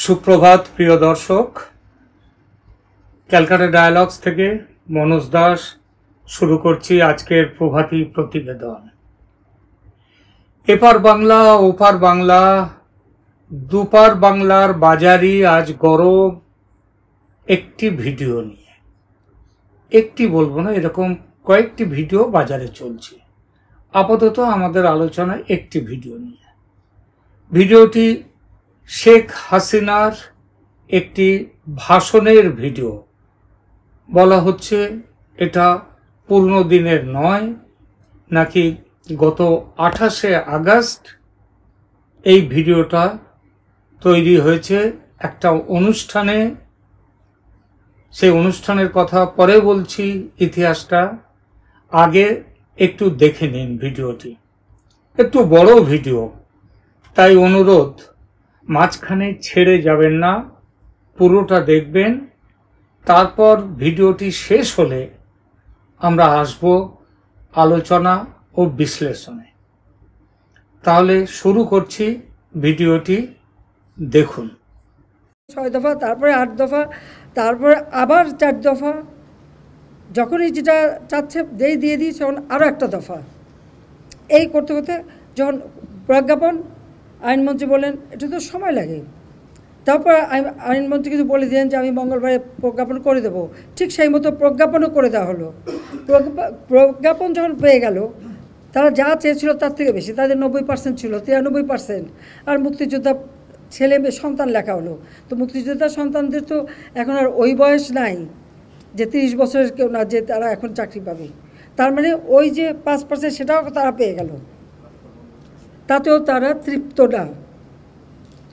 সুপ্রভাত প্রিয় দর্শক, ক্যালকাটা ডায়ালগস থেকে মনোজ দাস শুরু করছি আজকের প্রভাতী প্রতিবেদন। এপার বাংলা ওপার বাংলা, দুপার বাংলার বাজারই আজ গরম একটি ভিডিও নিয়ে। একটি বলবো না, এরকম কয়েকটি ভিডিও বাজারে চলছে। আপাতত আমাদের আলোচনা একটি ভিডিও নিয়ে। ভিডিওটি শেখ হাসিনার একটি ভাষণের ভিডিও। বলা হচ্ছে এটা পুরনো দিনের নয়, নাকি গত 28শে আগস্ট এই ভিডিওটা তৈরি হয়েছে একটা অনুষ্ঠানে। সেই অনুষ্ঠানের কথা পরে বলছি, ইতিহাসটা আগে একটু দেখে নিন ভিডিওটি। একটু বড় ভিডিও, তাই অনুরোধ মাঝখানে ছেড়ে যাবেন না, পুরোটা দেখবেন। তারপর ভিডিওটি শেষ হলে আমরা আসব আলোচনা ও বিশ্লেষণে। তাহলে শুরু করছি, ভিডিওটি দেখুন। 6 দফা, তারপরে 8 দফা, তারপরে আবার 4 দফা। যখনই যেটা চাচ্ছে যেই দিয়ে দিই, তখন আরও একটা দফা। এই করতে করতে যখন প্রজ্ঞাপন, আইনমন্ত্রী বলেন এটা তো সময় লাগে। তারপর আইনমন্ত্রী কিন্তু বলে দিলেন যে আমি মঙ্গলবারে প্রজ্ঞাপন করে দেবো। ঠিক সেই মতো প্রজ্ঞাপনও করে দেওয়া হলো। প্রজ্ঞাপন যখন পেয়ে গেল, তারা যা চেয়েছিল তার থেকে বেশি, তাদের 90% ছিল, 93%। আর মুক্তিযোদ্ধা ছেলে মেয়ে সন্তান লেখা হলো। তো মুক্তিযোদ্ধা সন্তানদের তো এখন আর ওই বয়স নাই যে 30 বছরের কেউ না, যে তারা এখন চাকরি পাবে। তার মানে ওই যে 5% সেটাও তারা পেয়ে গেল, তাতেও তারা তৃপ্ত না।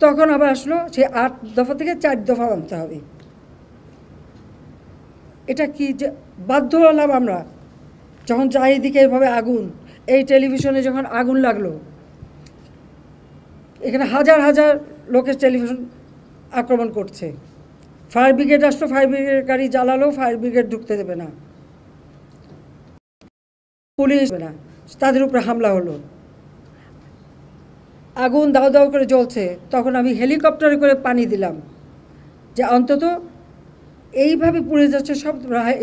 তখন আবার আসলো সেই 8 দফা থেকে 4 দফা আনতে হবে। এটা কি যে বাধ্য হলাম আমরা, যখন চারিদিকে এভাবে আগুন, এই টেলিভিশনে যখন আগুন লাগলো, এখানে হাজার হাজার লোকের টেলিভিশন আক্রমণ করছে। ফায়ার ব্রিগেড আসলো, ফায়ার ব্রিগেড গাড়ি জ্বালালো, ফায়ার ব্রিগেড ঢুকতে দেবে না, পুলিশ দেবে না, তাদের উপরে হামলা হলো। আগুন দাও দাও করে জ্বলছে, তখন আমি হেলিকপ্টারে করে পানি দিলাম যে অন্তত এইভাবে পুড়ে যাচ্ছে, সব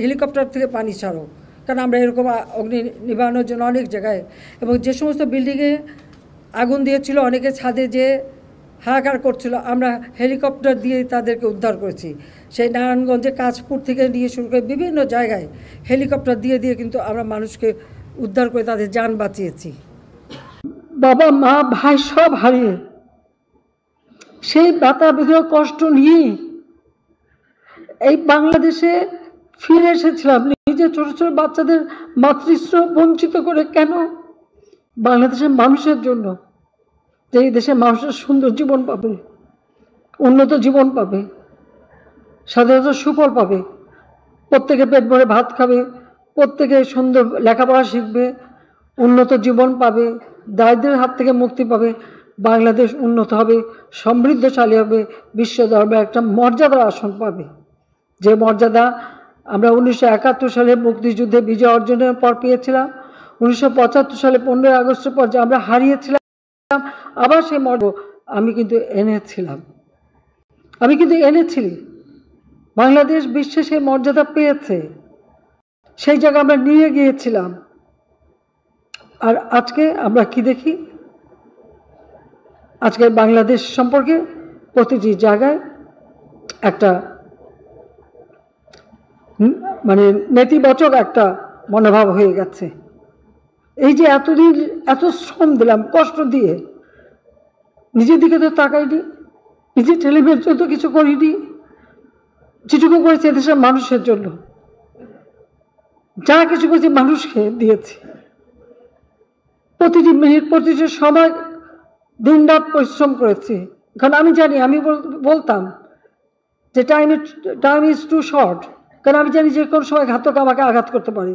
হেলিকপ্টার থেকে পানি ছাড়ো। কারণ আমরা এরকম অগ্নি নিবারণের জন্য অনেক জায়গায়, এবং যে সমস্ত বিল্ডিংয়ে আগুন দিয়েছিল, অনেকে ছাদে যে হাহাকার করছিল, আমরা হেলিকপ্টার দিয়ে তাদেরকে উদ্ধার করেছি। সেই নারায়ণগঞ্জে কাঁচপুর থেকে নিয়ে শুরু করে বিভিন্ন জায়গায় হেলিকপ্টার দিয়ে দিয়ে কিন্তু আমরা মানুষকে উদ্ধার করে তাদের যান বাঁচিয়েছি। বাবা মা ভাই সব হারিয়ে সেই ব্যথা বেদনা কষ্ট নিয়ে এই বাংলাদেশে ফিরে এসেছিলাম। নিজে ছোট ছোট বাচ্চাদের মাতৃস্নেহ বঞ্চিত করে, কেন? বাংলাদেশের মানুষের জন্য, যে এই দেশের মানুষের সুন্দর জীবন পাবে, উন্নত জীবন পাবে, স্বাধীনতার সুফল পাবে, প্রত্যেকে পেট ভরে ভাত খাবে, প্রত্যেকে সুন্দর লেখাপড়া শিখবে, উন্নত জীবন পাবে, দারিদ্র্যের হাত থেকে মুক্তি পাবে, বাংলাদেশ উন্নত হবে, সমৃদ্ধশালী হবে, বিশ্ব দরবারে একটা মর্যাদার আসন পাবে। যে মর্যাদা আমরা 1971 সালে মুক্তিযুদ্ধে বিজয় অর্জনের পর পেয়েছিলাম, 1975 সালে 15ই আগস্টের পর যে আমরা হারিয়েছিলাম, আবার সেই মর্যাদা আমি কিন্তু এনেছিলাম। বাংলাদেশ বিশ্বে সেই মর্যাদা পেয়েছে, সেই জায়গা আমরা নিয়ে গিয়েছিলাম। আর আজকে আমরা কি দেখি? আজকে বাংলাদেশ সম্পর্কে প্রতিটি জায়গায় একটা মানে নেতিবাচক একটা মনোভাব হয়ে গেছে। এই যে এতদিন এত শ্রম দিলাম, কষ্ট দিয়ে, নিজের দিকে তো তাকাইনি, নিজের ছেলেমেয়ের জন্য কিছু করিনি, যেটুকু করেছি এদেশের মানুষের জন্য, যা কিছু করেছি মানুষকে দিয়েছি। প্রতিটি মিনিট, প্রতিটি সময় দিন রাত পরিশ্রম করেছি। কারণ আমি জানি, আমি বলতাম যে টাইম ইজ টু শর্ট, কারণ আমি জানি যে কোনো সময় ঘাতক আমাকে আঘাত করতে পারে।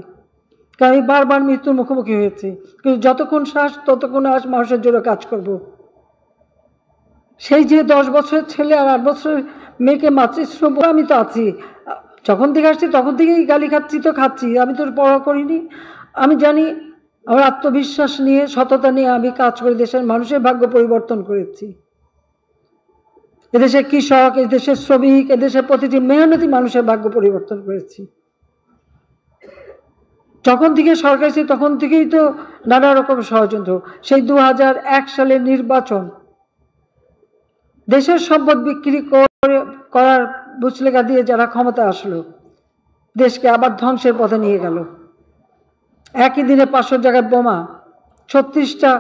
কারণ আমি বারবার মৃত্যুর মুখোমুখি হয়েছি, কিন্তু যতক্ষণ শ্বাস ততক্ষণ আজ মানুষের জন্য কাজ করব। সেই যে 10 বছরের ছেলে আর 8 বছরের মেয়েকে মাতৃশ্রম, আমি তো আছি, যখন থেকে আসছি তখন থেকেই গালি খাচ্ছি, তো খাচ্ছি, আমি তো পড়া করিনি। আমি জানি, আমার আত্মবিশ্বাস নিয়ে, সততা নিয়ে আমি কাজ করে দেশের মানুষের ভাগ্য পরিবর্তন করেছি। এদেশের কৃষক, এদেশের শ্রমিক, এদেশের প্রতিটি মেহনতি মানুষের ভাগ্য পরিবর্তন করেছি। যখন থেকে সরকার এসেছে তখন থেকেই তো নানা রকম ষড়যন্ত্র। সেই 2001 সালের নির্বাচন, দেশের সম্পদ বিক্রি করার বুচলেখা দিয়ে যারা ক্ষমতা আসলো, দেশকে আবার ধ্বংসের পথে নিয়ে গেল। একই দিনে 500 জায়গায় বোমা, 36টা,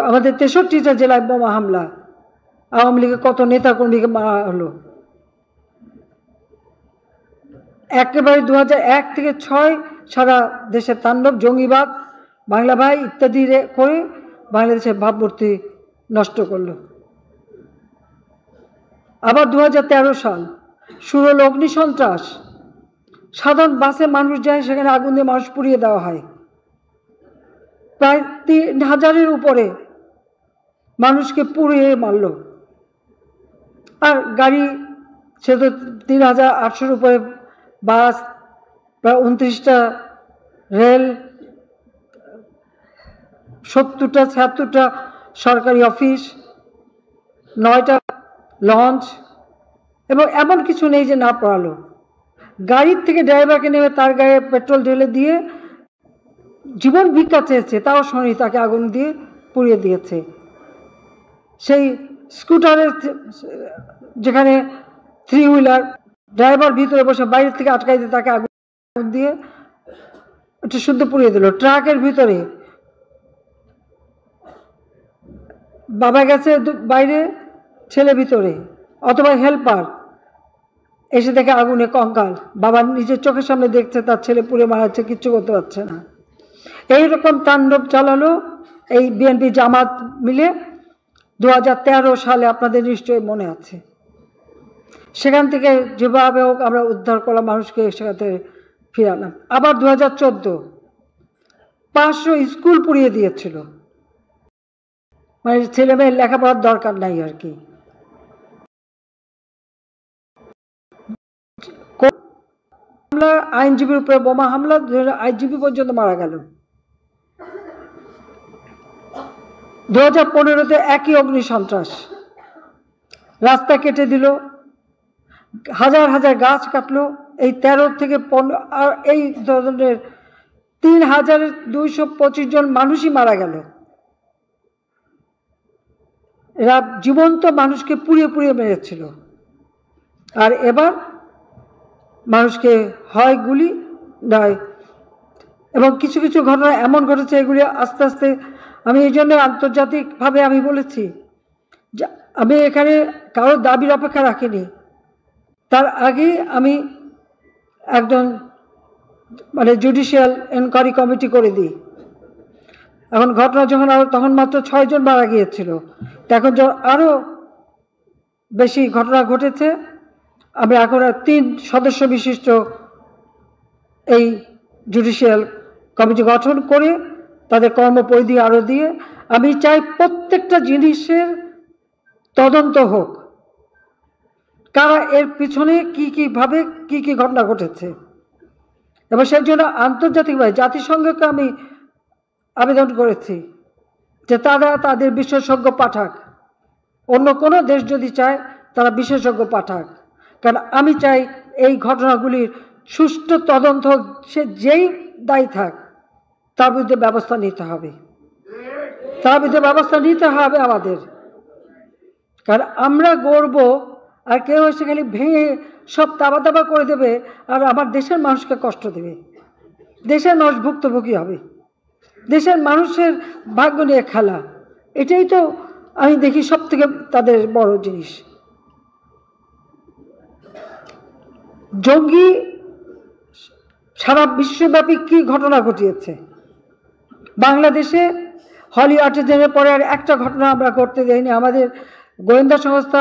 আমাদের 63টা জেলায় বোমা হামলা, আওয়ামী লীগের কত নেতাকর্মীকে মারা হলো। একেবারে 2001 থেকে 6 সারা দেশের তাণ্ডব, জঙ্গিবাদ, বাংলা ভাই ইত্যাদি করে বাংলাদেশের ভাবমূর্তি নষ্ট করলো। আবার 2013 সাল শুরু হলো অগ্নিসন্ত্রাস। সাধারণ বাসে মানুষ যায়, সেখানে আগুন দিয়ে মানুষ পুড়িয়ে দেওয়া হয়। প্রায় 3000-এর উপরে মানুষকে পুড়িয়ে মারল। আর গাড়ি সে তো 3800-এর উপরে বাস, প্রায় 29টা রেল, 70টা 76টা সরকারি অফিস, 9টা লঞ্চ, এবং এমন কিছু নেই যে না পড়ালো। গাড়ির থেকে ড্রাইভারকে নেমে তার গায়ে পেট্রোল ঢেলে দিয়ে জীবন ভিক্ষা চেয়েছে, তাও শোনেনি, তাকে আগুন দিয়ে পুড়িয়ে দিয়েছে। সেই স্কুটারের যেখানে 3 হুইলার, ড্রাইভার ভিতরে বসে বাইরে থেকে আটকাই দিয়ে তাকে আগুন দিয়ে একটু শুদ্ধ পুড়িয়ে দিল। ট্রাকের ভিতরে বাবা গেছে বাইরে, ছেলে ভিতরে, অথবা হেল্পার এসে দেখে আগুনে কঙ্কাল, বাবা নিজের চোখের সামনে দেখছে তার ছেলে পুড়ে মারা যাচ্ছে, কিচ্ছু করতে পারছে না। এইরকম তাণ্ডব চালালো এই বিএনপি জামাত মিলে 2013 সালে, আপনাদের নিশ্চয়ই মনে আছে। সেখান থেকে যেভাবে হোক আমরা উদ্ধার করলাম, মানুষকে সেখান থেকে ফিরালাম। আবার 2014 500 স্কুল পুড়িয়ে দিয়েছিল, মানে ছেলে মেয়ের লেখাপড়ার দরকার নাই আর কি। হামলা, আইনজীবীর উপরে বোমা হামলা, আইনজীবী পর্যন্ত মারা গেল। 2015-তে একই অগ্নিসন্ত্রাস, রাস্তা কেটে দিল, হাজার হাজার গাছ কাটলো। এই 13 থেকে 15 আর এই ধরনের 3225 জন মানুষই মারা গেল। এরা জীবন্ত মানুষকে পুড়িয়ে পুড়িয়ে মেরেছিল। আর এবার মানুষকে হয় গুলি নয়, এবং কিছু কিছু ঘটনা এমন ঘটেছে, এগুলি আস্তে আস্তে, আমি এই জন্য আন্তর্জাতিকভাবে আমি বলেছি যে আমি এখানে কারোর দাবির অপেক্ষা রাখিনি। তার আগেই আমি একজন মানে জুডিশিয়াল এনকোয়ারি কমিটি করে দিই। এখন ঘটনা যখন তখন মাত্র 6 জন মারা গিয়েছিল, এখন যখন আরও বেশি ঘটনা ঘটেছে, আমরা এখন 3 সদস্য বিশিষ্ট এই জুডিশিয়াল কমিটি গঠন করে তাদের কর্মপরিধি আরও দিয়ে আমি চাই প্রত্যেকটা জিনিসের তদন্ত হোক, কারা এর পিছনে কীভাবে কী ঘটনা ঘটেছে। এবং সেই জন্য আন্তর্জাতিকভাবে জাতিসংঘকে আমি আবেদন করেছি যে তারা তাদের বিশেষজ্ঞ পাঠাক, অন্য কোনো দেশ যদি চায় তারা বিশেষজ্ঞ পাঠাক। কারণ আমি চাই এই ঘটনাগুলির সুষ্ঠু তদন্ত, সে যেই দায়ী থাক তার বিরুদ্ধে ব্যবস্থা নিতে হবে, তার বিরুদ্ধে ব্যবস্থা নিতে হবে আমাদের। কারণ আমরা গড়ব আর কেউ এসে খালি ভেঙে সব তাবা তাবা করে দেবে আর আমার দেশের মানুষকে কষ্ট দেবে, দেশের মানুষ ভুক্তভোগী হবে, দেশের মানুষের ভাগ্য নিয়ে খেলা, এটাই তো আমি দেখি সব থেকে তাদের বড় জিনিস। জঙ্গি সারা বিশ্বব্যাপী কি ঘটনা ঘটিয়েছে, বাংলাদেশে হলি আর্টিজানের পরে আর একটা ঘটনা আমরা করতে দেইনি। আমাদের গোয়েন্দা সংস্থা,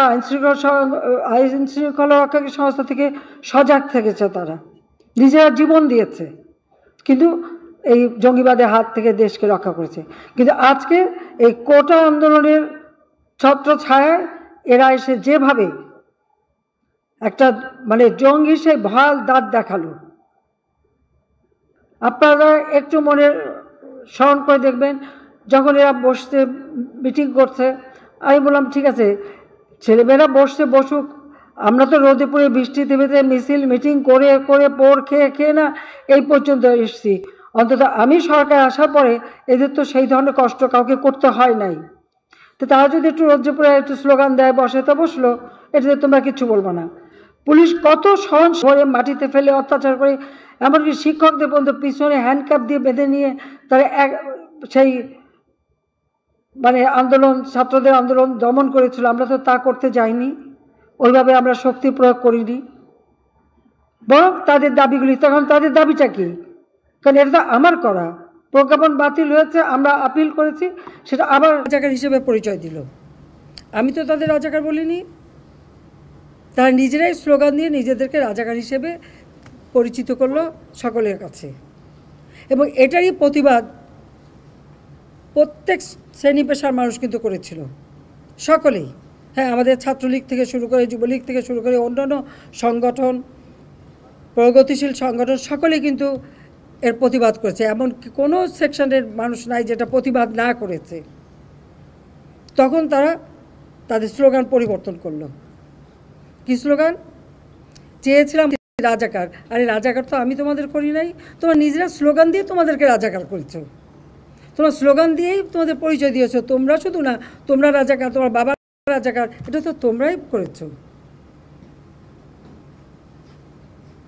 আইন শৃঙ্খলা রক্ষাকারী সংস্থা থেকে সজাগ থেকেছে, তারা নিজেরা জীবন দিয়েছে, কিন্তু এই জঙ্গিবাদের হাত থেকে দেশকে রক্ষা করেছে। কিন্তু আজকে এই কোটা আন্দোলনের ছত্রছায়ায় এরা এসে যেভাবে একটা মানে জঙ্গি সেই ভয়াল দাঁত দেখালো, আপনারা একটু মনে স্মরণ করে দেখবেন, যখন এরা বসতে মিটিং করছে, আমি বললাম ঠিক আছে ছেলেমেয়েরা বসুক, আমরা তো রোদে পুড়ে বৃষ্টিতে ভেতরে মিছিল মিটিং করে করে পোড় খেয়ে খেয়ে না এই পর্যন্ত এসেছি। অন্তত আমি সরকার আসার পরে এদের তো সেই ধরনের কষ্ট কাউকে করতে হয় নাই। তো তারা যদি একটু রোদে পুড়ে একটু স্লোগান দেয়, বসে তো বসলো, এটাতে তোমরা কিচ্ছু বলবো না। পুলিশ কত সহন করে মাটিতে ফেলে অত্যাচার করে, এমনকি শিক্ষকদের পর্যন্ত পিছনে হ্যান্ডকাপ দিয়ে বেঁধে নিয়ে তারা সেই মানে আন্দোলন, ছাত্রদের আন্দোলন দমন করেছিল। আমরা তো তা করতে যাইনি, ওইভাবে আমরা শক্তি প্রয়োগ করিনি, বরং তাদের দাবিগুলি। তখন তাদের দাবিটা কি? কারণ এটা তো আমার করা, প্রজ্ঞাপন বাতিল হয়েছে, আমরা আপিল করেছি, সেটা আবার রাজাকার হিসেবে পরিচয় দিল। আমি তো তাদের রাজাকার বলিনি, তারা নিজেরাই স্লোগান দিয়ে নিজেদেরকে রাজাকার হিসেবে পরিচিত করলো সকলের কাছে। এবং এটারই প্রতিবাদ প্রত্যেক শ্রেণী পেশার মানুষ কিন্তু করেছিল, সকলেই। হ্যাঁ, আমাদের ছাত্রলীগ থেকে শুরু করে, যুবলীগ থেকে শুরু করে অন্যান্য সংগঠন, প্রগতিশীল সংগঠন, সকলেই কিন্তু এর প্রতিবাদ করেছে। এমন কোনো সেকশনের মানুষ নাই যেটা প্রতিবাদ না করেছে। তখন তারা তাদের স্লোগান পরিবর্তন করলো। কি স্লোগান? চেয়েছিলাম রাজাকার। আরে রাজাকার তো আমি তোমাদের করি নাই, তোমরা নিজেরা স্লোগান দিয়ে তোমাদেরকে রাজাকার করেছো। তোমরা স্লোগান দিয়েই তোমাদের পরিচয় দিয়েছো। তোমরা শুধু না, তোমরা রাজাকার, তোমার বাবা রাজাকার, এটা তো তোমরাই করেছো।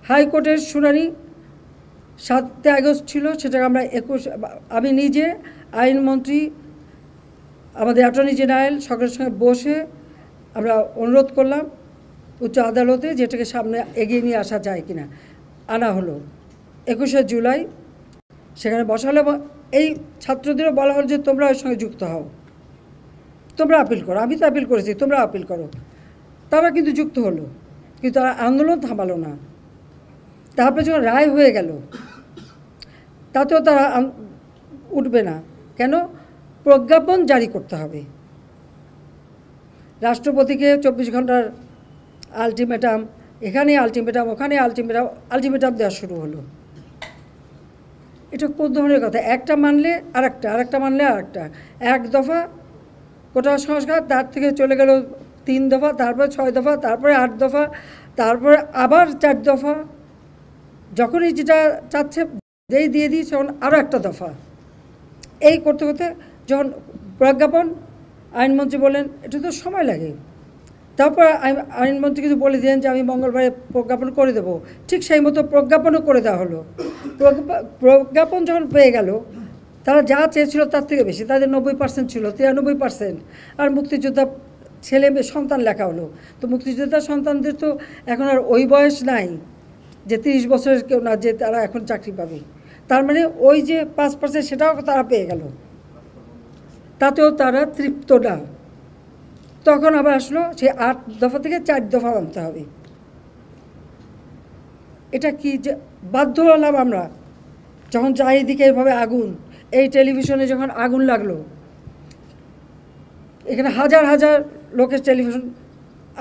হাইকোর্টের শুনানি 7 আগস্ট ছিল, সেটাকে আমরা 21, আমি নিজে, আইনমন্ত্রী, আমাদের অ্যাটর্নি জেনারেল সকলের সঙ্গে বসে আমরা অনুরোধ করলাম উচ্চ আদালতে, যেটাকে সামনে এগিয়ে নিয়ে আসা যায় কিনা। আনা হলো 21শে জুলাই, সেখানে বসালো। এই ছাত্রদেরও বলা হলো যে তোমরা ওর সঙ্গে যুক্ত হও, তোমরা আপিল করো। আমি তো আপিল করেছি, তোমরা আপিল করো। তারা কিন্তু যুক্ত হলো, কিন্তু তারা আন্দোলন থামালো না। তারপরে যখন রায় হয়ে গেল, তাতেও তারা উঠবে না। কেন? প্রজ্ঞাপন জারি করতে হবে। রাষ্ট্রপতিকে 24 ঘন্টার আলটিমেটাম, এখানে আলটিমেটাম, ওখানে আলটিমেটাম, আলটিমেটাম দেওয়া শুরু হলো। এটা কোন ধরনের কথা? একটা মানলে আরেকটা, আরেকটা মানলে আরেকটা। 1 দফা কোটা সংস্কার, তার থেকে চলে গেল 3 দফা, তারপরে 6 দফা, তারপরে 8 দফা, তারপরে আবার 4 দফা। যখনই যেটা চাচ্ছে যেই দিয়ে দিই, তখন আরও একটা দফা। এই করতে করতে যখন প্রজ্ঞাপন, আইনমন্ত্রী বলেন এটা তো সময় লাগে। তারপর আইনমন্ত্রী কিছু বলে দিলেন যে আমি মঙ্গলবারে প্রজ্ঞাপন করে দেবো। ঠিক সেই মতো প্রজ্ঞাপনও করে দেওয়া হলো। প্রজ্ঞাপন যখন পেয়ে গেল, তারা যা চেয়েছিল তার থেকে বেশি, তাদের 90% ছিল, 93%। আর মুক্তিযোদ্ধা ছেলে মেয়ে সন্তান লেখা হলো। তো মুক্তিযোদ্ধা সন্তানদের তো এখন আর ওই বয়স নাই যে 30 বছরের কেউ না, যে তারা এখন চাকরি পাবে। তার মানে ওই যে 5% সেটাও তারা পেয়ে গেল, তাতেও তারা তৃপ্ত না। তখন আবার আসলো সেই 8 দফা থেকে 4 দফা আনতে হবে। এটা কি যে বাধ্য হলাম আমরা, যখন চারিদিকে এভাবে আগুন, এই টেলিভিশনে যখন আগুন লাগলো, এখানে হাজার হাজার লোকের টেলিভিশন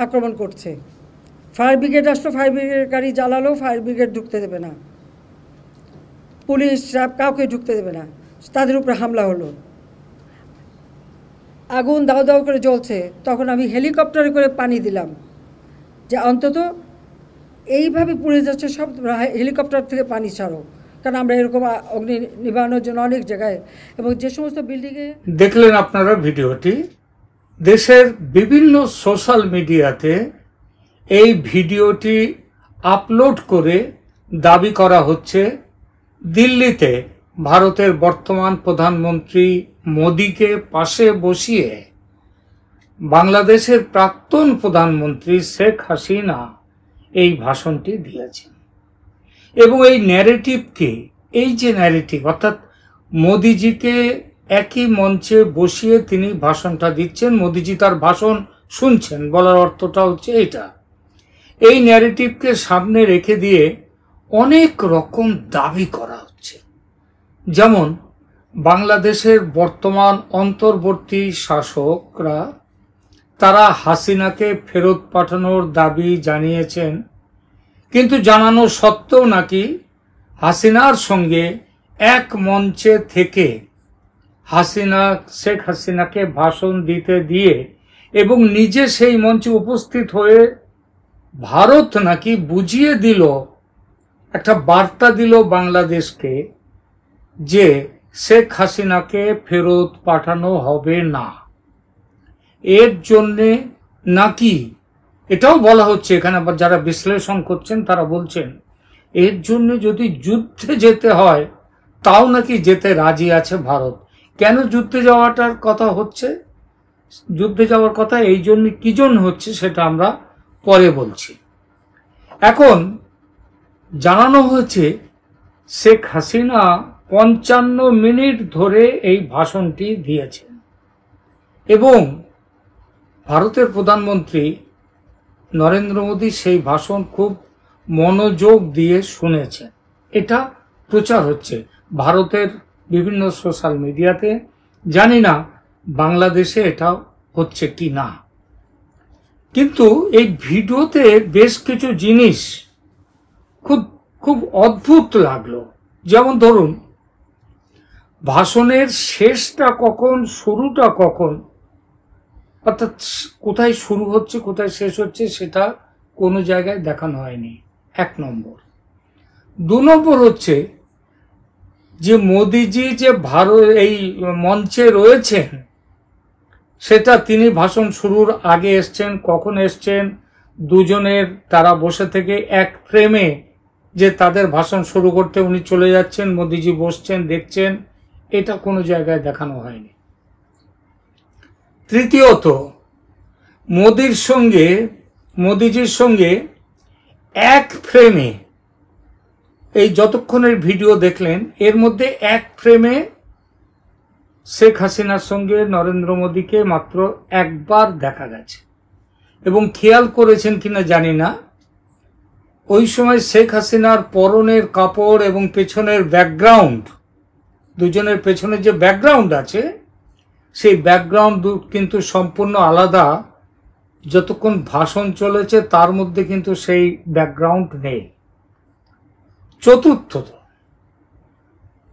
আক্রমণ করছে। ফায়ার ব্রিগেড আসলো, ফায়ার ব্রিগেড গাড়ি জ্বালালো, ফায়ার ব্রিগেড ঢুকতে দেবে না, পুলিশ কাউকে ঢুকতে দেবে না, তাদের উপরে হামলা হলো। আগুন দাও দাও করে জ্বলছে, তখন আমি হেলিকপ্টারে করে পানি দিলাম যে অন্তত এইভাবে পুড়ে যাচ্ছে সব, হেলিকপ্টার থেকে পানি ছাড়ো। কারণ আমরা এরকম অগ্নি নিবারণের জন্য অনেক জায়গায়, এবং যে সমস্ত বিল্ডিংয়ে দেখলেন আপনারা ভিডিওটি, দেশের বিভিন্ন সোশ্যাল মিডিয়াতে এই ভিডিওটি আপলোড করে দাবি করা হচ্ছে দিল্লিতে ভারতের বর্তমান প্রধানমন্ত্রী মোদিকে পাশে বসিয়ে বাংলাদেশের প্রাক্তন প্রধানমন্ত্রী শেখ হাসিনা এই ভাষণটি দিয়েছেন। এবং এই ন্যারেটিভকে, এই যে ন্যারেটিভ, অর্থাৎ মোদিজিকে একই মঞ্চে বসিয়ে তিনি ভাষণটা দিচ্ছেন, মোদিজি তার ভাষণ শুনছেন, বলার অর্থটা হচ্ছে এটা। এই ন্যারেটিভকে সামনে রেখে দিয়ে অনেক রকম দাবি করা হচ্ছে। যেমন বাংলাদেশের বর্তমান অন্তর্বর্তী শাসকরা তারা হাসিনাকে ফেরত পাঠানোর দাবি জানিয়েছেন, কিন্তু জানানো সত্ত্বেও নাকি হাসিনার সঙ্গে এক মঞ্চে থেকে শেখ হাসিনাকে ভাষণ দিতে দিয়ে এবং নিজে সেই মঞ্চে উপস্থিত হয়ে ভারত নাকি বুঝিয়ে দিল, একটা বার্তা দিল বাংলাদেশকে যে শেখ হাসিনাকে ফেরত পাঠানো হবে না। এর জন্যে নাকি এটাও বলা হচ্ছে, এখানে আবার যারা বিশ্লেষণ করছেন তারা বলছেন এর জন্য যদি যুদ্ধে যেতে হয় তাও নাকি যেতে রাজি আছে ভারত। কেন যুদ্ধে যাওয়াটার কথা হচ্ছে, যুদ্ধে যাওয়ার কথা এই জন্য কি জন্য হচ্ছে সেটা আমরা পরে বলছি। এখন জানানো হয়েছে শেখ হাসিনা 55 মিনিট ধরে এই ভাষণটি দিয়েছেন এবং ভারতের প্রধানমন্ত্রী নরেন্দ্র মোদী সেই ভাষণ খুব মনোযোগ দিয়ে শুনেছেন। এটা প্রচার হচ্ছে ভারতের বিভিন্ন সোশ্যাল মিডিয়াতে, জানি না বাংলাদেশে এটা হচ্ছে কি না। কিন্তু এই ভিডিওতে বেশ কিছু জিনিস খুব খুব অদ্ভুত লাগলো। যেমন ধরুন, ভাষণের শেষটা কখন, শুরুটা কখন, অর্থাৎ কোথায় শুরু হচ্ছে কোথায় শেষ হচ্ছে সেটা কোনো জায়গায় দেখানো হয়নি, 1 নম্বর। 2 নম্বর হচ্ছে যে মোদিজি যে এই মঞ্চে রয়েছেন সেটা তিনি ভাষণ শুরুর আগে এসছেন, কখন এসছেন, দুজনের তারা বসে থেকে এক ফ্রেমে যে তাদের ভাষণ শুরু করতে উনি চলে যাচ্ছেন, মোদিজি বসছেন দেখছেন, এটা কোনো জায়গায় দেখানো হয়নি। তৃতীয়ত, মোদিজির সঙ্গে এক ফ্রেমে এই যতক্ষণের ভিডিও দেখলেন এর মধ্যে এক ফ্রেমে শেখ হাসিনার সঙ্গে নরেন্দ্র মোদীকে মাত্র একবার দেখা গেছে। এবং খেয়াল করেছেন কিনা জানি না, ওই সময় শেখ হাসিনার পরনের কাপড় এবং পেছনের ব্যাকগ্রাউন্ড, দুজনের পেছনে যে ব্যাকগ্রাউন্ড আছে সেই ব্যাকগ্রাউন্ড কিন্তু সম্পূর্ণ আলাদা। যতক্ষণ ভাষণ চলেছে তার মধ্যে কিন্তু সেই ব্যাকগ্রাউন্ড নেই। চতুর্থত,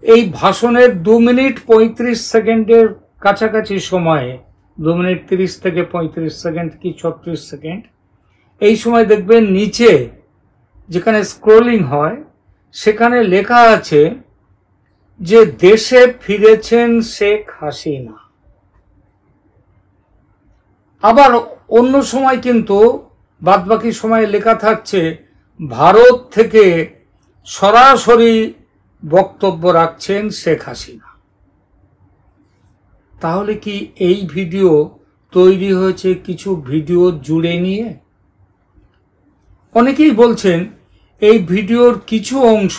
এই ভাষণের 2 মিনিট 35 সেকেন্ডের কাছাকাছি সময়ে, 2 মিনিট 30 থেকে 35 সেকেন্ড কি 36 সেকেন্ড, এই সময় দেখবেন নিচে যেখানে স্ক্রোলিং হয় সেখানে লেখা আছে যে দেশে ফিরেছেন শেখ হাসিনা। আবার অন্য সময় কিন্তু বাদবাকি সময় লেখা থাকছে ভারত থেকে সরাসরি বক্তব্য রাখছেন শেখ হাসিনা। তাহলে কি এই ভিডিও তৈরি হয়েছে কিছু ভিডিও জুড়ে নিয়ে? অনেকেই বলছেন এই ভিডিওর কিছু অংশ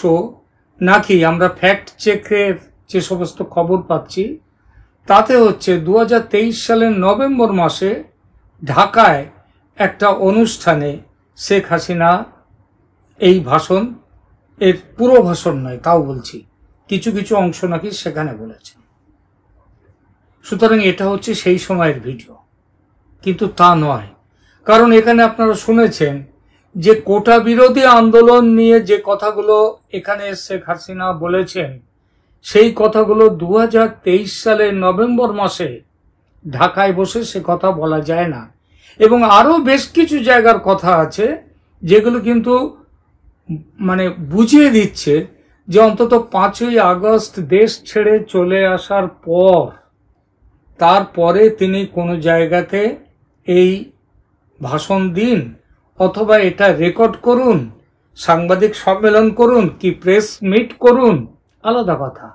নাকি, আমরা ফ্যাক্ট চেকের যে সমস্ত খবর পাচ্ছি তাতে হচ্ছে 2023 সালের নভেম্বর মাসে ঢাকায় একটা অনুষ্ঠানে শেখ হাসিনা এই ভাষণ, এর পুরো ভাষণ নয় তাও বলছি, কিছু কিছু অংশ নাকি সেখানে বলেছেন। সুতরাং এটা হচ্ছে সেই সময়ের ভিডিও, কিন্তু তা নয়। কারণ এখানে আপনারা শুনেছেন যে কোটা বিরোধী আন্দোলন নিয়ে যে কথাগুলো এখানে শেখ হাসিনা বলেছেন সেই কথাগুলো 2023 সালের নভেম্বর মাসে ঢাকায় বসে সে কথা বলা যায় না। এবং আরো বেশ কিছু জায়গার কথা আছে যেগুলো কিন্তু মানে বুঝিয়ে দিচ্ছে যে অন্তত 5ই আগস্ট দেশ ছেড়ে চলে আসার পর, তারপরে তিনি কোনো জায়গাতে এই ভাষণ দিন অথবা এটা রেকর্ড করুন, সাংবাদিক সম্মেলন করুন কি প্রেস মিট করুন, আলাদা কথা,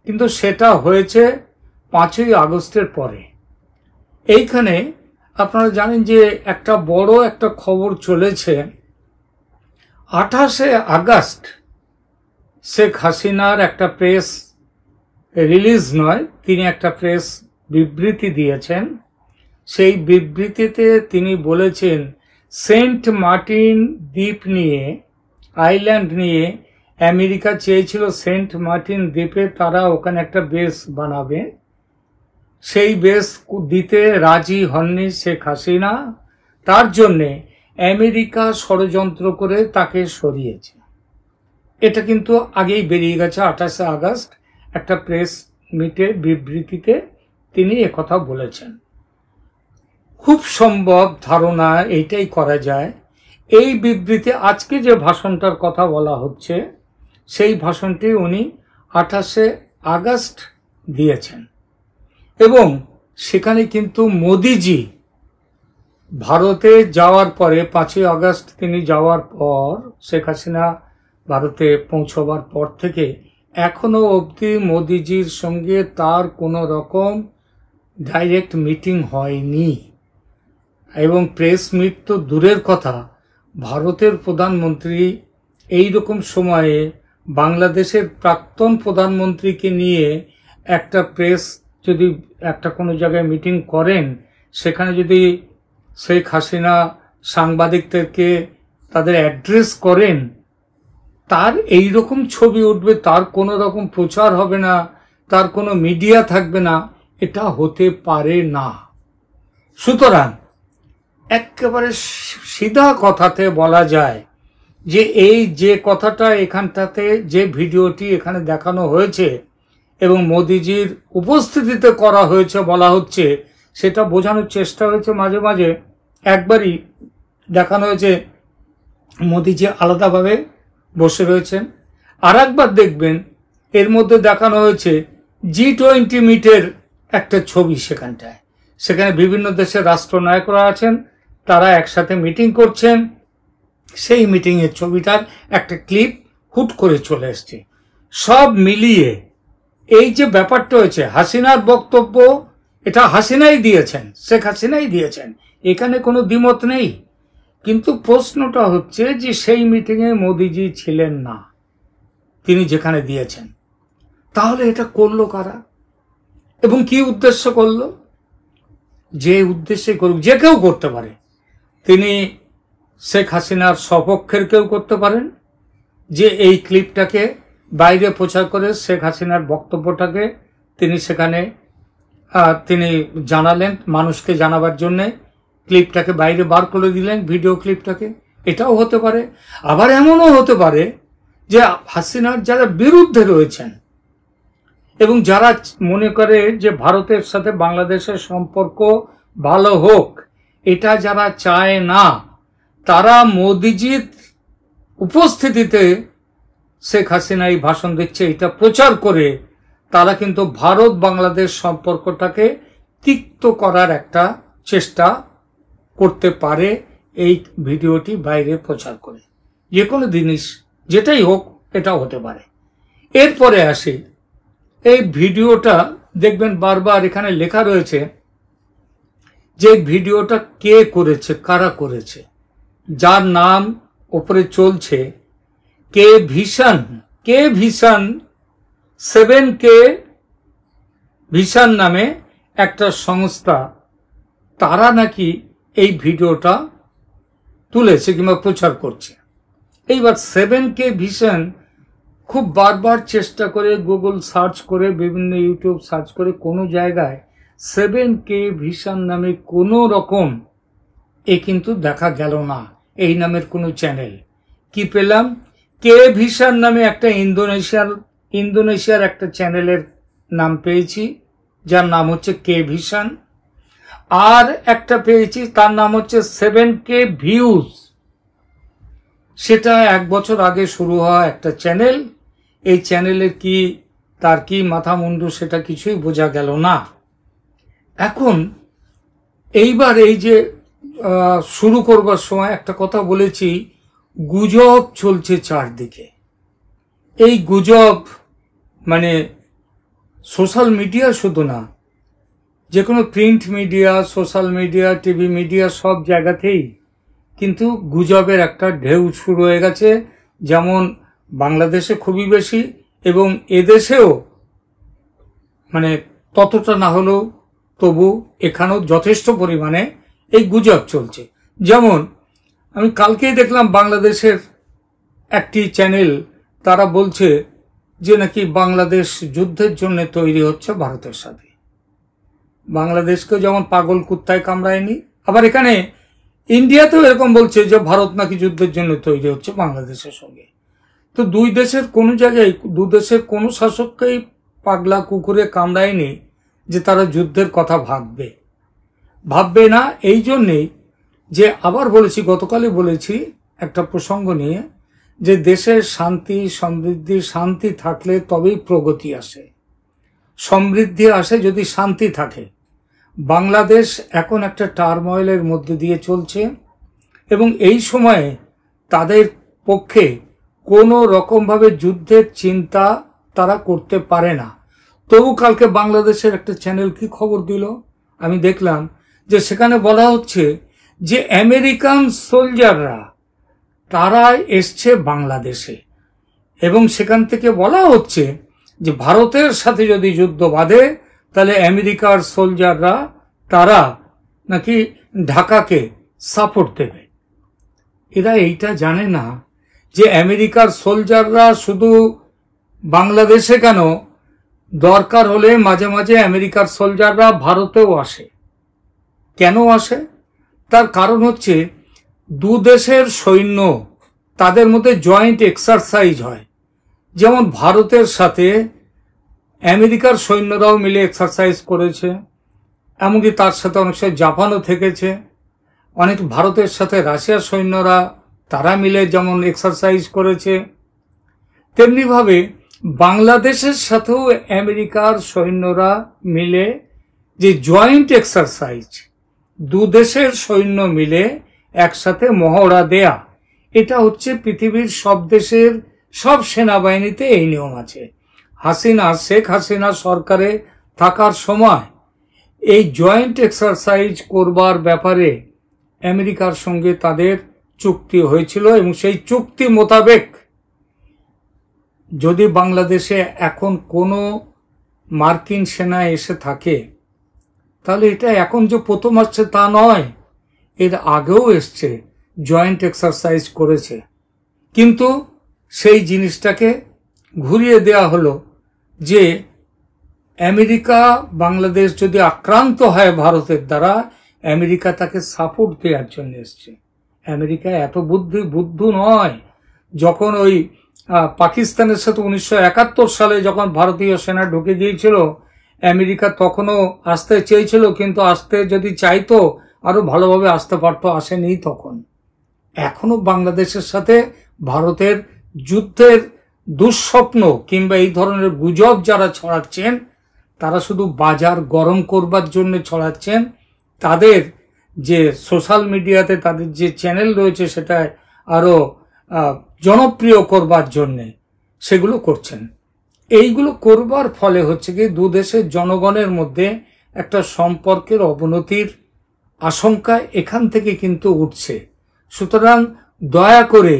কিন্তু সেটা হয়েছে 5ই আগস্টের পরে। এইখানে আপনারা জানেন যে একটা বড় একটা খবর চলেছে, 28শে আগস্ট শেখ হাসিনার একটা প্রেস রিলিজ নয়, তিনি একটা প্রেস বিবৃতি দিয়েছেন। সেই বিবৃতিতে তিনি বলেছেন সেন্ট মার্টিন দ্বীপ নিয়ে, আইল্যান্ড নিয়ে আমেরিকা চেয়েছিল সেন্ট মার্টিন দ্বীপে তারা ওখানে একটা বেস বানাবে, সেই বেস দিতে রাজি হননি শেখ হাসিনা, তার জন্যে আমেরিকা ষড়যন্ত্র করে তাকে সরিয়েছে। এটা কিন্তু আগেই বেরিয়ে গেছে, 28শে আগস্ট একটা প্রেস মিটে বিবৃতিতে তিনি একথা বলেছেন। খুব সম্ভব ধারণা এইটাই করা যায়, এই বিবৃতি আজকে যে ভাষণটার কথা বলা হচ্ছে সেই ভাষণটি উনি 28শে আগস্ট দিয়েছেন এবং সেখানে কিন্তু মোদিজি ভারতে যাওয়ার পরে 5ই আগস্ট তিনি যাওয়ার পর, শেখ হাসিনা ভারতে পৌঁছবার পর থেকে এখনো অবধি মোদিজির সঙ্গে তার কোনো রকম ডাইরেক্ট মিটিং হয়নি এবং প্রেস মিট তো দূরের কথা, ভারতের প্রধানমন্ত্রী এই রকম সময়ে বাংলাদেশের প্রাক্তন প্রধানমন্ত্রীকে নিয়ে একটা প্রেস যদি একটা কোনো জায়গায় মিটিং করেন, সেখানে যদি শেখ হাসিনা সাংবাদিকদেরকে তাদের অ্যাড্রেস করেন, তার এই রকম ছবি উঠবে, তার কোনো রকম প্রচার হবে না, তার কোনো মিডিয়া থাকবে না, এটা হতে পারে না। সুতরাং একেবারে সিধা কথাতে বলা যায় যে এই যে কথাটা এখানটাতে যে ভিডিওটি এখানে দেখানো হয়েছে এবং মোদিজির উপস্থিতিতে করা হয়েছে বলা হচ্ছে, সেটা বোঝানোর চেষ্টা হয়েছে মাঝে মাঝে। একবারই দেখানো হয়েছে মোদিজি আলাদাভাবে বসে রয়েছেন, আর একবার দেখবেন এর মধ্যে দেখানো হয়েছে G20 মিটের একটা ছবি, সেখানে বিভিন্ন দেশের রাষ্ট্রনায়করা আছেন, তারা একসাথে মিটিং করছেন, সেই মিটিংয়ের ছবিটার একটা ক্লিপ হুট করে চলে এসছে। সব মিলিয়ে এই যে ব্যাপারটা হয়েছে, হাসিনার বক্তব্য এটা হাসিনাই দিয়েছেন, শেখ হাসিনাই দিয়েছেন, এখানে কোনো দ্বিমত নেই। কিন্তু প্রশ্নটা হচ্ছে যে সেই মিটিংয়ে মোদিজি ছিলেন না, তিনি যেখানে দিয়েছেন, তাহলে এটা করলো কারা এবং কি উদ্দেশ্য করলো? যে উদ্দেশ্যে করুক, যে কেউ করতে পারে, তিনি শেখ হাসিনার সপক্ষের কেউ করতে পারেন, যে এই ক্লিপটাকে বাইরে প্রচার করে শেখ হাসিনার বক্তব্যটাকে তিনি সেখানে তিনি জানালেন, মানুষকে জানাবার জন্যে ক্লিপটাকে বাইরে বার করে দিলেন, ভিডিও ক্লিপটাকে, এটাও হতে পারে। আবার এমনও হতে পারে যে হাসিনার যারা বিরুদ্ধে রয়েছেন এবং যারা মনে করে যে ভারতের সাথে বাংলাদেশের সম্পর্ক ভালো হোক, এটা যারা চায় না, তারা মোদিজির উপস্থিতিতে শেখ হাসিনা এই ভাষণ দিচ্ছে এটা প্রচার করে তারা কিন্তু ভারত বাংলাদেশ সম্পর্কটাকে তিক্ত করার একটা চেষ্টা করতে পারে এই ভিডিওটি বাইরে প্রচার করে। যে কোনো জিনিস যেটাই হোক, এটাও হতে পারে। এরপরে আসি, এই ভিডিওটা দেখবেন বারবার এখানে লেখা রয়েছে যে ভিডিওটা কে করেছে, কারা করেছে, যার নাম উপরে চলছে কে ভিশন, 7K ভিশন নামে একটা সংস্থা, তারা নাকি এই ভিডিওটা তুলেছে কিংবা প্রচার করছে। এইবার 7K ভিশন খুব বারবার চেষ্টা করে গুগল সার্চ করে, বিভিন্ন ইউটিউব সার্চ করে, কোনো জায়গায় 7K ভিশন নামে কোনো রকম কিন্তু দেখা গেল না, এই নামের কোনো চ্যানেল। কি পেলাম? কে ভিশন নামে একটা ইন্দোনেশিয়ার একটা চ্যানেলের নাম পেয়েছি, যার নাম হচ্ছে কে ভিশন। আর একটা পেয়েছি, তার নাম হচ্ছে 7K ভিউজ। সেটা 1 বছর আগে শুরু হওয়া একটা চ্যানেল। এই চ্যানেলের তার কি মাথা মুন্ডু সেটা কিছুই বোঝা গেল না। এখন এইবার এই যে শুরু করবার সময় একটা কথা বলেছি, গুজব চলছে চারদিকে। এই গুজব মানে সোশ্যাল মিডিয়া শুধু না, যে কোনো print media, social media, TV media, সব জায়গাতেই কিন্তু গুজবের একটা ঢেউ শুরু হয়ে গেছে। যেমন বাংলাদেশে খুবই বেশি এবং এদেশেও মানে ততটা না হলেও তবু এখানেও যথেষ্ট পরিমাণে এই গুজব চলছে। যেমন আমি কালকেই দেখলাম বাংলাদেশের একটি চ্যানেল, তারা বলছে যে নাকি বাংলাদেশ যুদ্ধের জন্য তৈরি হচ্ছে ভারতের সাথে। বাংলাদেশকেও যেমন পাগল কুত্তায় কামড়ায়নি, আবার এখানে ইন্ডিয়াতেও এরকম বলছে যে ভারত নাকি যুদ্ধের জন্য তৈরি হচ্ছে বাংলাদেশের সঙ্গে। তো দুই দেশের কোনো জায়গায়, দু দেশের কোনো শাসককেই পাগলা কুকুরে কামড়ায়নি যে তারা যুদ্ধের কথা ভাববে। ভাববে না। এই জন্যেই যে আবার বলেছি, গতকালই বলেছি একটা প্রসঙ্গ নিয়ে, যে দেশের শান্তি সমৃদ্ধি, শান্তি থাকলে তবেই প্রগতি আসে, সমৃদ্ধি আসে যদি শান্তি থাকে। বাংলাদেশ এখন একটা টার্ময়েলের মধ্যে দিয়ে চলছে এবং এই সময়ে তাদের পক্ষে কোনো রকমভাবে যুদ্ধের চিন্তা তারা করতে পারে না। তবু কালকে বাংলাদেশের একটা চ্যানেল কি খবর দিল, আমি দেখলাম যে সেখানে বলা হচ্ছে যে আমেরিকান সোলজাররা তারা এসছে বাংলাদেশে এবং সেখান থেকে বলা হচ্ছে যে ভারতের সাথে যদি যুদ্ধ বাঁধে তাহলে আমেরিকার সোলজাররা তারা নাকি ঢাকাকে সাপোর্ট দেবে। এরা এইটা জানে না যে আমেরিকার সোলজাররা শুধু বাংলাদেশে কেন, দরকার হলে মাঝে মাঝে আমেরিকার সোলজাররা ভারতেও আসে। কেন আসে? তার কারণ হচ্ছে দু দেশের সৈন্য তাদের মধ্যে জয়েন্ট এক্সারসাইজ হয়। যেমন ভারতের সাথে আমেরিকার সৈন্যরাও মিলে এক্সারসাইজ করেছে, এমনকি তার সাথে অনেক সময় জাপানও থেকেছে। অনেক ভারতের সাথে রাশিয়ার সৈন্যরা তারা মিলে যেমন এক্সারসাইজ করেছে, তেমনিভাবে বাংলাদেশের সাথেও আমেরিকার সৈন্যরা মিলে যে জয়েন্ট এক্সারসাইজ, দু দেশের সৈন্য মিলে একসাথে মহড়া দেয়া, এটা হচ্ছে পৃথিবীর সব দেশের সব সেনাবাহিনীতে এই নিয়ম আছে। শেখ হাসিনা সরকারে থাকার সময় এই জয়েন্ট এক্সারসাইজ করবার ব্যাপারে আমেরিকার সঙ্গে তাদের চুক্তি হয়েছিল এবং সেই চুক্তি মোতাবেক যদি বাংলাদেশে এখন কোনো মার্কিন সেনা এসে থাকে তাহলে এটা এখন যে প্রথম আসছে তা নয়, এর আগেও এসছে, জয়েন্ট এক্সারসাইজ করেছে। কিন্তু সেই জিনিসটাকে ঘুরিয়ে দেয়া হলো যে আমেরিকা বাংলাদেশ যদি আক্রান্ত হয় ভারতের দ্বারা, আমেরিকা তাকে সাপোর্ট দেওয়ার জন্য এসছে। আমেরিকা এত বুদ্ধু নয়। যখন ওই পাকিস্তানের সাথে 1971 সালে যখন ভারতীয় সেনা ঢুকে গিয়েছিল, আমেরিকা তখনও আসতে চেয়েছিল, কিন্তু আসতে যদি চাইতো আরো ভালোভাবে আসতে পারতো, আসেনি তখন। এখনো বাংলাদেশের সাথে ভারতের যুদ্ধের দুঃস্বপ্ন কিংবা এই ধরনের গুজব যারা ছড়াচ্ছেন তারা শুধু বাজার গরম করবার জন্য ছড়াচ্ছেন। তাদের যে সোশ্যাল মিডিয়াতে তাদের যে চ্যানেল রয়েছে সেটা আরো জনপ্রিয় করবার জন্য সেগুলো করছেন। এইগুলো করবার ফলে হচ্ছে কি দু দেশের জনগণের মধ্যে একটা সম্পর্কের অবনতির আশঙ্কা এখান থেকে কিন্তু উঠছে। সুতরাং দয়া করে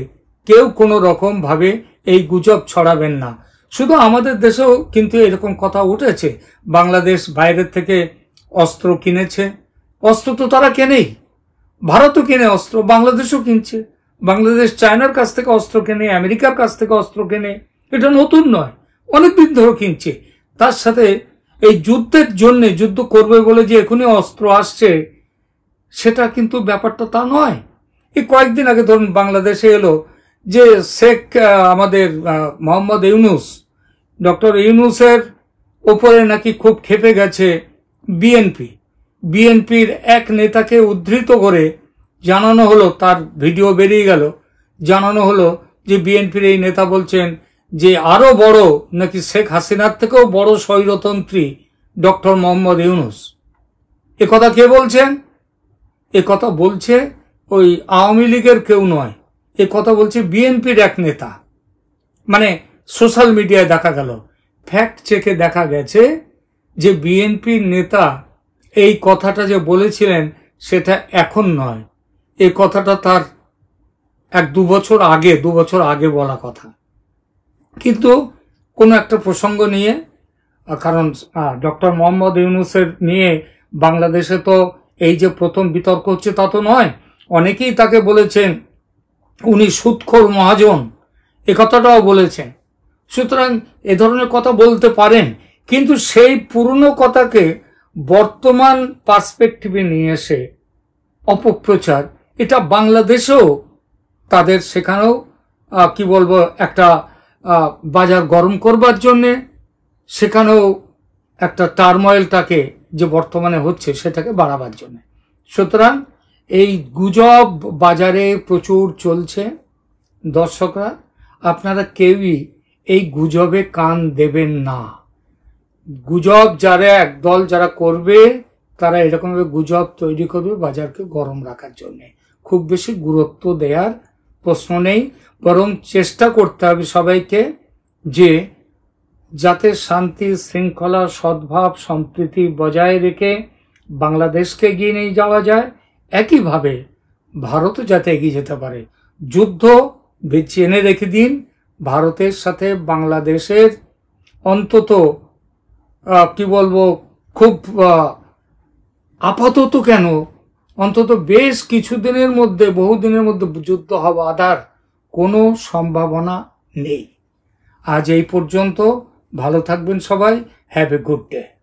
কেউ কোনো রকম ভাবে এই গুজব ছড়াবেন না। শুধু আমাদের দেশেও কিন্তু এরকম কথা উঠেছে, বাংলাদেশ বাইরের থেকে অস্ত্র কিনেছে। অস্ত্র তো তারা কেনেই, ভারতও কিনে অস্ত্র, বাংলাদেশও কিনছে। বাংলাদেশ চায়নার কাছ থেকে অস্ত্র কেনে, আমেরিকার কাছ থেকে অস্ত্র কেনে, এটা নতুন নয়, অনেকদিন ধরে কিনছে। তার সাথে এই যুদ্ধের জন্য, যুদ্ধ করবে বলে যে এখনই অস্ত্র আসছে সেটা কিন্তু ব্যাপারটা তা নয়। এই কয়েকদিন আগে ধরুন বাংলাদেশে এলো যে শেখ আমাদের মোহাম্মদ ইউনুস, ডক্টর ইউনুসের ওপরে নাকি খুব ক্ষেপে গেছে বিএনপির এক নেতাকে উদ্ধৃত করে জানানো হলো, তার ভিডিও বেরিয়ে গেল, জানানো হলো যে বিএনপির এই নেতা বলছেন যে আরো বড় নাকি শেখ হাসিনার থেকেও বড় স্বৈরতন্ত্রী ডক্টর মোহাম্মদ ইউনুস। এ কথা কে বলছেন? এ কথা বলছে ওই আওয়ামী লীগের কেউ নয়, এ কথা বলছে বিএনপির এক নেতা। মানে সোশ্যাল মিডিয়ায় দেখা গেল, ফ্যাক্ট চেকে দেখা গেছে যে বিএনপির নেতা এই কথাটা যে বলেছিলেন সেটা এখন নয়, এই কথাটা তার দু বছর আগে বলা কথা। কিন্তু কোনো একটা প্রসঙ্গ নিয়ে, কারণ ডক্টর মোহাম্মদ ইউনুসের নিয়ে বাংলাদেশে তো এই যে প্রথম বিতর্ক হচ্ছে তা তো নয়, অনেকেই তাকে বলেছেন উনি সুদখোর মহাজন, এ কথাটাও বলেছেন। সুতরাং এ ধরনের কথা বলতে পারেন, কিন্তু সেই পুরনো কথাকে বর্তমান পার্সপেক্টিভে নিয়ে এসে অপপ্রচার, এটা বাংলাদেশেও তাদের সেখানেও কি বলবো একটা বাজার গরম করবার জন্যে, সেখানেও একটা টার্ময়েলটাকে যে বর্তমানে হচ্ছে সেটাকে বাড়াবার জন্য। সুতরাং এই গুজব বাজারে প্রচুর চলছে। দর্শকরা, আপনারা কেউই এই গুজবে কান দেবেন না। গুজব যারা একদল যারা করবে, তারা এরকমভাবে গুজব তৈরি করবে বাজারকে গরম রাখার জন্য। খুব বেশি গুরুত্ব দেওয়ার প্রশ্ন নেই, বরং চেষ্টা করতে হবে সবাইকে যে যাতে শান্তি, শৃঙ্খলা, সদ্ভাব, সম্প্রীতি বজায় রেখে বাংলাদেশকে এগিয়ে নিয়ে যাওয়া যায়। একইভাবে ভারতও যাতে এগিয়ে যেতে পারে। যুদ্ধ চেনে রেখে দিন। ভারতের সাথে বাংলাদেশের অন্তত কি বলবো, খুব আপাতত কেন, অন্তত বেশ কিছুদিনের মধ্যে, বহুদিনের মধ্যে যুদ্ধ হওয়ার কোনো সম্ভাবনা নেই। আজ এই পর্যন্ত। ভালো থাকবেন সবাই। Have a good day.